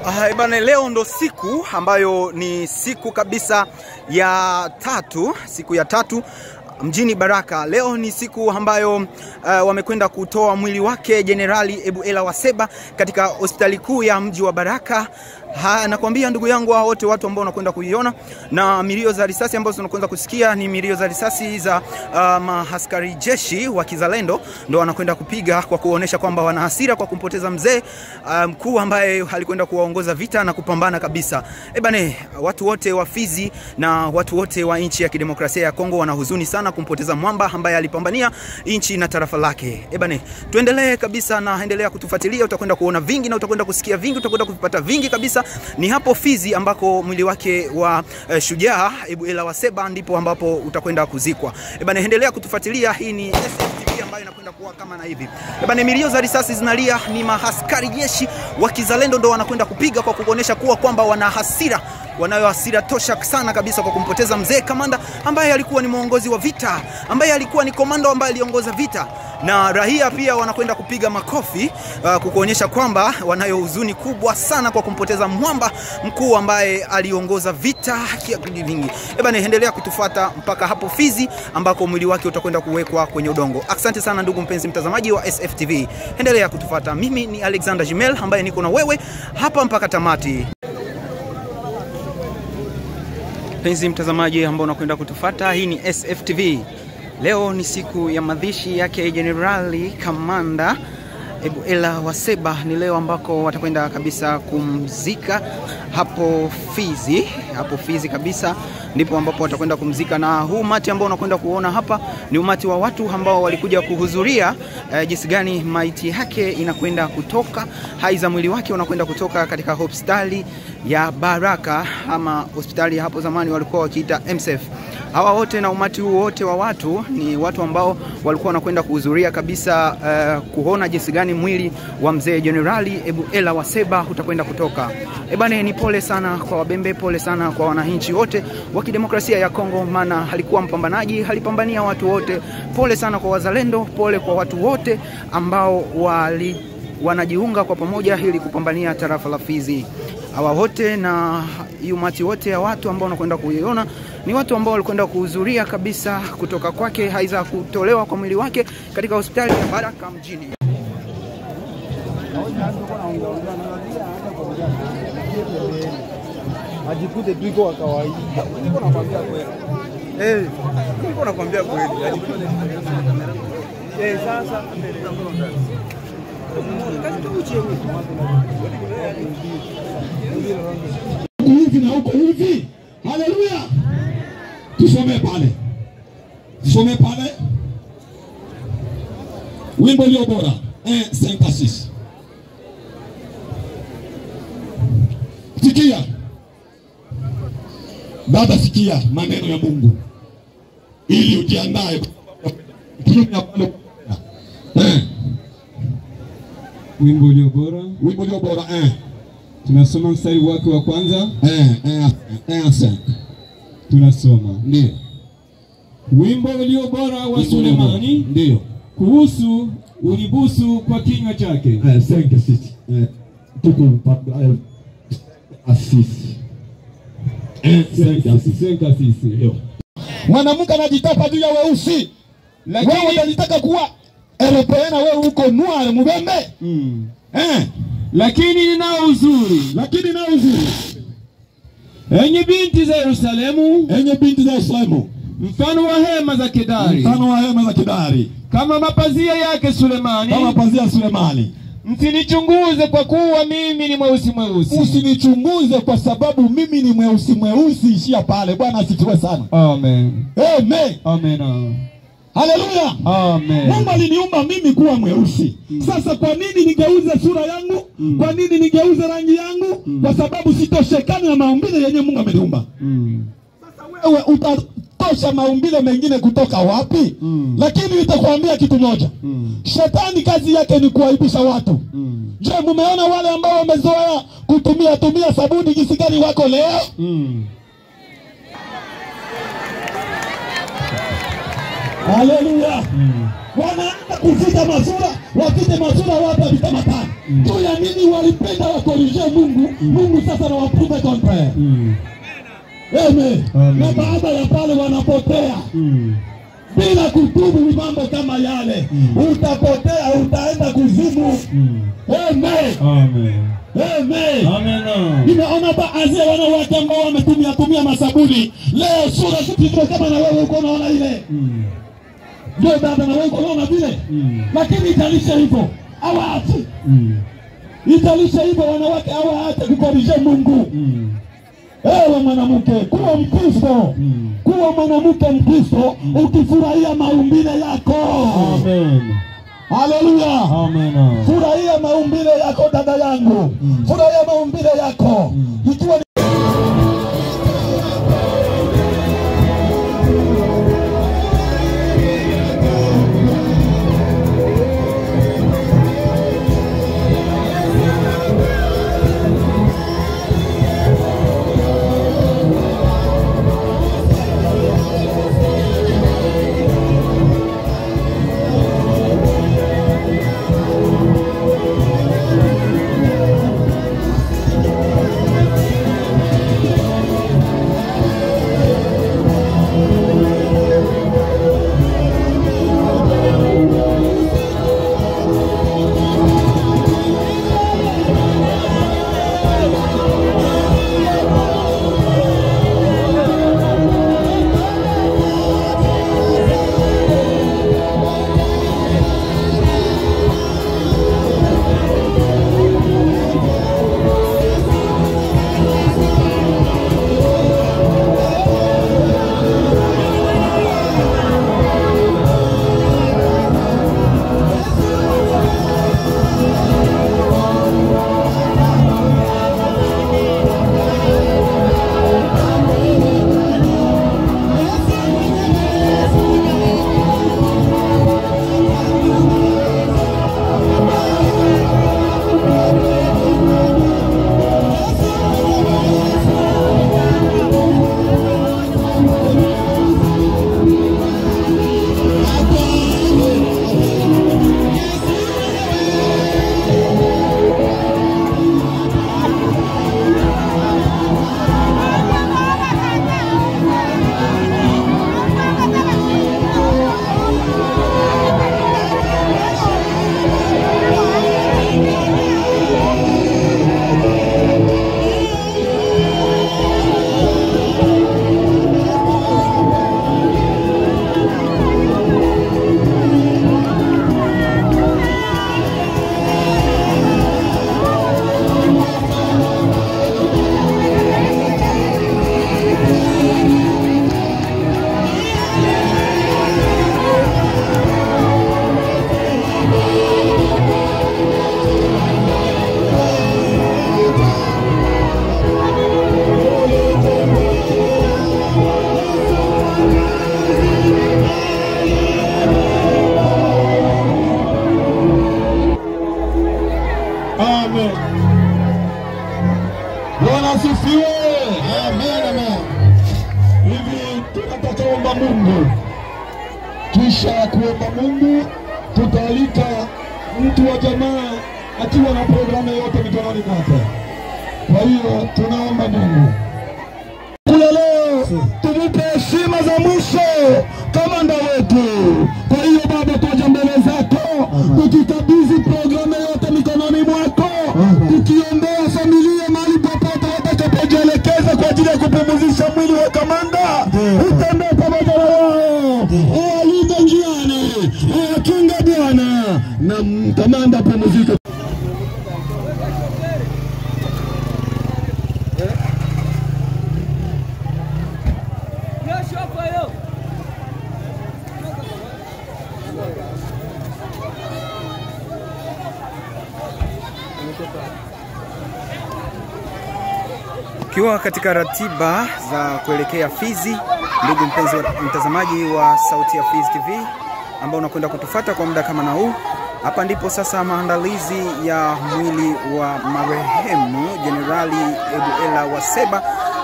Bana, leo ndo siku ambayo ni siku kabisa ya tatu mjini Baraka. Leo ni siku ambayo wamekwenda kutoa mwili wake Jenerali Ebuela Waseba katika hospitali kuu ya mji wa Baraka. Nakwambia ndugu yangu, wote watu ambao wanakwenda kuiona, na milio za risasi ambazo tunakwenda kusikia ni milio za risasi za maaskari jeshi wa kizalendo, ndo wanakwenda kupiga kwa kuonesha kwamba wana hasira kwa kumpoteza mzee mkuu ambaye alikwenda kuwaongoza vita na kupambana kabisa. Bane, watu wote wa Fizi na watu wote wa nchi ya kidemokrasia ya Kongo wana huzuni sana kumpoteza mwamba ambaye alipambania nchi na tarafa lake. Bane, tuendelee kabisa na endelea kutufuatilia, utakwenda kuona vingi na utakwenda kusikia vingi, utakwenda kupata vingi kabisa. Ni hapo Fizi ambako mwili wake wa shujaa Ebuela Waseba ndipo ambapo utakwenda kuzikwa. Bana, endelea kutufuatilia. Hii ni SFTV ambayo inakwenda kuwa kama na hivi. Bana, milio za risasi zinalia, ni maaskari jeshi wa kizalendo ndo wanakwenda kupiga kwa kuonesha kuwa kwamba wana hasira, wanayo hasira tosha sana kabisa kwa kumpoteza mzee kamanda ambaye alikuwa ni muongozi wa vita, ambaye alikuwa ni komando ambaye aliongoza vita. Na raia pia wanakwenda kupiga makofi kukuonyesha kwamba wanayo huzuni kubwa sana kwa kumpoteza mwamba mkuu ambaye aliongoza vita vingi. Bana, endelea kutufuata mpaka hapo Fizi ambako mwili wake utakwenda kuwekwa kwenye udongo. Asante sana ndugu mpenzi mtazamaji wa SFTV. Endelea kutufuata. Mimi ni Alexander Jimel ambaye niko na wewe hapa mpaka tamati. Mpenzi mtazamaji ambao unakwenda kutufuata, hii ni SFTV. Leo ni siku ya mazishi yake Jenerali Kamanda Ebuela Waseba. Ni leo ambako watakwenda kabisa kumzika hapo Fizi kabisa, ndipo ambapo watakwenda kumzika. Na huu umati ambao unakwenda kuona hapa ni umati wa watu ambao walikuja kuhudhuria jinsi gani maiti yake inakwenda kutoka, hai za mwili wake unakwenda kutoka katika hospitali ya Baraka, ama hospitali hapo zamani walikuwa wakiita MSF. Hawa wote na umati huu wote wa watu ni watu ambao walikuwa wanakwenda kuhudhuria kabisa kuona jinsi gani mwili wa mzee Jenerali Ebuela Waseba utakwenda kutoka. Bane, ni pole sana kwa Wabembe, pole sana kwa wananchi wote wa kidemokrasia ya Kongo, maana alikuwa mpambanaji, alipambania watu wote. Pole sana kwa wazalendo, pole kwa watu wote ambao wanajiunga kwa pamoja ili kupambania tarafa la Fizi. Hawa wote na umati wote ya watu ambao wanakwenda kuiona ni watu ambao walikwenda kuhudhuria kabisa kutoka kwake, haiza kutolewa kwa mwili wake katika hospitali ya Baraka mjini. Ajikute tuiko wa kawaida. Niko nakwambia kweli. Niko nakwambia kweli. Sasa hivi na huko hivi. Haleluya. Tusome pale. Wimbo ulio bora 5-6. Sikia. Dada, sikia maneno ya Mungu ili ujiandae. Wimbo ulio bora. Tunasoma mstari wake wa kwanza. Tunasoma. Ndio. Wimbo ulio bora wa Sulemani. Ndio. Kuhusu ulibusu kwa kinywa chake. 5-6. Tuko asisi. 5-6. Mwanamke anajitapa juu ya weusi. Lakini wewe unataka kuwa Europeana, wewe uko noir Mubembe. Lakini ninao uzuri. Enyi binti za Yerusalemu. Mfano wa hema za Kedari. Kama mapazia yake Sulemani. Msinichunguze kwa kuwa mimi ni mweusi. Usinichunguze kwa sababu mimi ni mweusi. Ishia pale. Bwana asifiwe sana. Amen. Haleluya. Amen. Mungu aliniumba mimi kuwa mweusi. Sasa kwa nini nigeuze sura yangu? Kwa nini nigeuze rangi yangu? Kwa sababu sitoshekani na maumbile yenye Mungu ameniumba. Sasa wewe utatosha maumbile mengine kutoka wapi? Lakini nitakwambia kitu moja. Shetani kazi yake ni kuaibisha watu. Je, mumeona wale ambao wamezoea kutumia sabuni jinsi gani wako leo? Haleluya. Wanaanza kuvita mazura, wapite mazura wapa vita matani. juu ya nini walipenda wakorije Mungu. Mungu sasa anawaprove contraire. Amen. Na baada ya pale wanapotea. Bila kutubu mambo kama yale, utapotea, utaenda kuzimu. Amen. Amen. Amen. Amen. Nimeona baadhi ya wanawake ambao wametumia masabuni. Leo sura ziko kama na wewe uko unaona ile. Ndio dada na wewe uko unaona vile. Lakini italisha hivyo. Hawaachi. Italisha hivyo wanawake hawaachi kukorije Mungu. Ewe mwanamke, kuwa Mkristo. Kuwa mwanamke Mkristo ukifurahia maumbile yako. Amen. Haleluya. Amen. Furahia maumbile yako dada yangu. Furahia maumbile yako. Ikiwa Bwana asifiwe. Amen, amen. Hivi tunataka kuomba Mungu. Kisha kuomba Mungu tutalika mtu wa jamaa akiwa na programu yote mikononi mwake. Kwa hiyo tunaomba Mungu. Kula leo tumupe heshima za mwisho kamanda wetu. Kwa hiyo Baba, tuja mbele zako tukikabidhi programu yote mikononi mwako, tukiombea familia mahali popote watakapojielekeza kwa ajili ya kupumzisha mwili wa kamanda. Utembee pamoja na wao, alinde njiani, akinga Bwana na kamanda pumzika. Ukiwa katika ratiba za kuelekea Fizi, ndugu mpenzi mtazamaji wa Sauti ya Fizi TV ambao unakwenda kutufuata kwa muda kama na huu, hapa ndipo sasa maandalizi ya mwili wa marehemu Jenerali Ebuela Waseba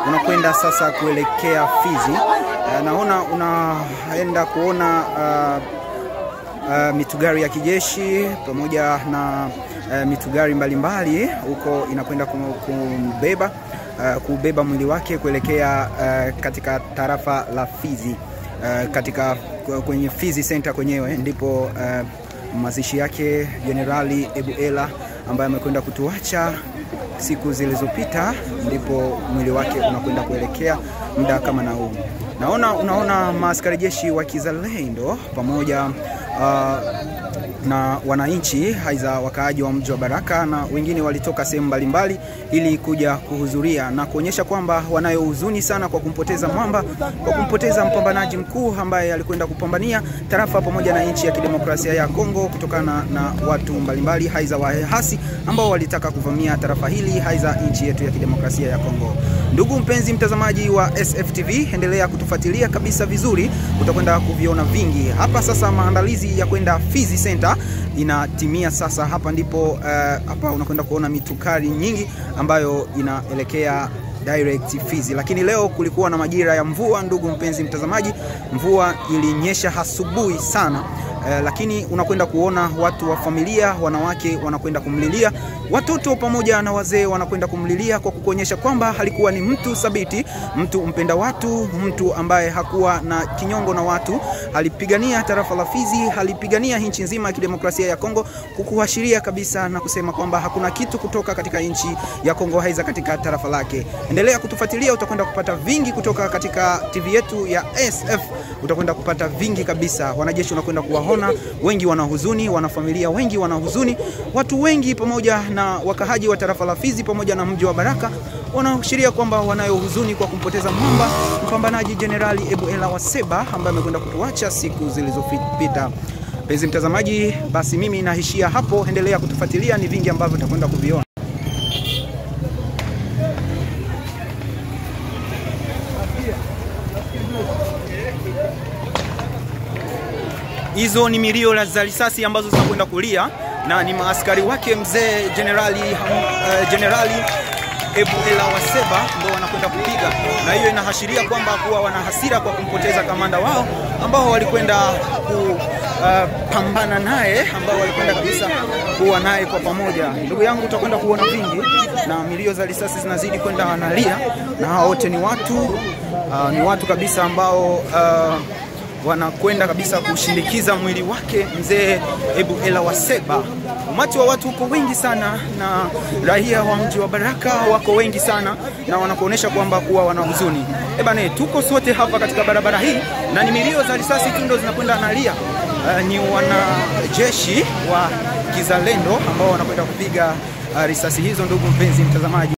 unakwenda sasa kuelekea Fizi. Naona unaenda kuona mitugari ya kijeshi pamoja na mitugari mbalimbali huko inakwenda kubeba mwili wake kuelekea katika tarafa la Fizi, katika kwenye Fizi Center kwenyewe ndipo mazishi yake Jenerali Ebuela ambaye amekwenda kutuacha siku zilizopita, ndipo mwili wake unakwenda kuelekea muda kama na huu. Unaona maaskari jeshi wa kizalendo pamoja na wananchi aidha wakaaji wa mji wa Baraka na wengine walitoka sehemu mbalimbali ili kuja kuhudhuria na kuonyesha kwamba wanayo huzuni sana kwa kumpoteza mwamba, kwa kumpoteza mpambanaji mkuu ambaye alikwenda kupambania tarafa pamoja na nchi ya kidemokrasia ya Kongo kutokana na watu mbalimbali aidha wahasi ambao walitaka kuvamia tarafa hili aidha nchi yetu ya kidemokrasia ya Kongo. Ndugu mpenzi mtazamaji wa SFTV, endelea kutufuatilia kabisa vizuri, utakwenda kuviona vingi. Hapa sasa maandalizi ya kwenda Fizi Center inatimia sasa. Hapa ndipo hapa unakwenda kuona mitukari nyingi ambayo inaelekea direct Fizi. Lakini leo kulikuwa na majira ya mvua, ndugu mpenzi mtazamaji, mvua ilinyesha asubuhi sana. Lakini unakwenda kuona watu wa familia, wanawake wanakwenda kumlilia, watoto pamoja na wazee wanakwenda kumlilia kwa kuonyesha kwamba alikuwa ni mtu thabiti, mtu mpenda watu, mtu ambaye hakuwa na kinyongo na watu. Alipigania tarafa la Fizi, alipigania nchi nzima ya kidemokrasia ya Kongo, kukuashiria kabisa na kusema kwamba hakuna kitu kutoka katika nchi ya Kongo haiza katika tarafa lake. Endelea kutufuatilia, utakwenda kupata vingi kutoka katika TV yetu ya SF. Utakwenda kupata vingi kabisa. Wanajeshi wanakwenda kuwaona, wengi wana huzuni, wanafamilia wengi wana huzuni, watu wengi pamoja na wakahaji wa tarafa la Fizi pamoja na mji wa Baraka wanaashiria kwamba wanayo huzuni kwa kumpoteza mwamba mpambanaji Jenerali Ebuela Waseba ambaye amekwenda kutuacha siku zilizopita. Mpenzi mtazamaji, basi mimi naishia hapo, endelea kutufuatilia, ni vingi ambavyo tutakwenda kuviona. Hizo ni milio za risasi ambazo zinakwenda kulia na ni maaskari wake mzee Jenerali Ebuela Waseba ndio wanakwenda kupiga, na hiyo inaashiria kwamba kuwa wana hasira kwa kumpoteza kamanda wao ambao walikwenda kupambana naye, ambao walikwenda kabisa kuwa naye kwa pamoja. Ndugu yangu, utakwenda kuona vingi na milio za risasi zinazidi kwenda wanalia, na hao wote ni watu kabisa ambao wanakwenda kabisa kushindikiza mwili wake mzee Ebuela Waseba. Umati wa watu uko wengi sana na raia wa mji wa Baraka wako wengi sana na wanakuonesha kwamba kuwa wana huzuni. Tuko sote hapa katika barabara hii na ni milio za risasi tundo zinakwenda analia. Ni wanajeshi wa kizalendo ambao wanakwenda kupiga risasi hizo, ndugu mpenzi mtazamaji.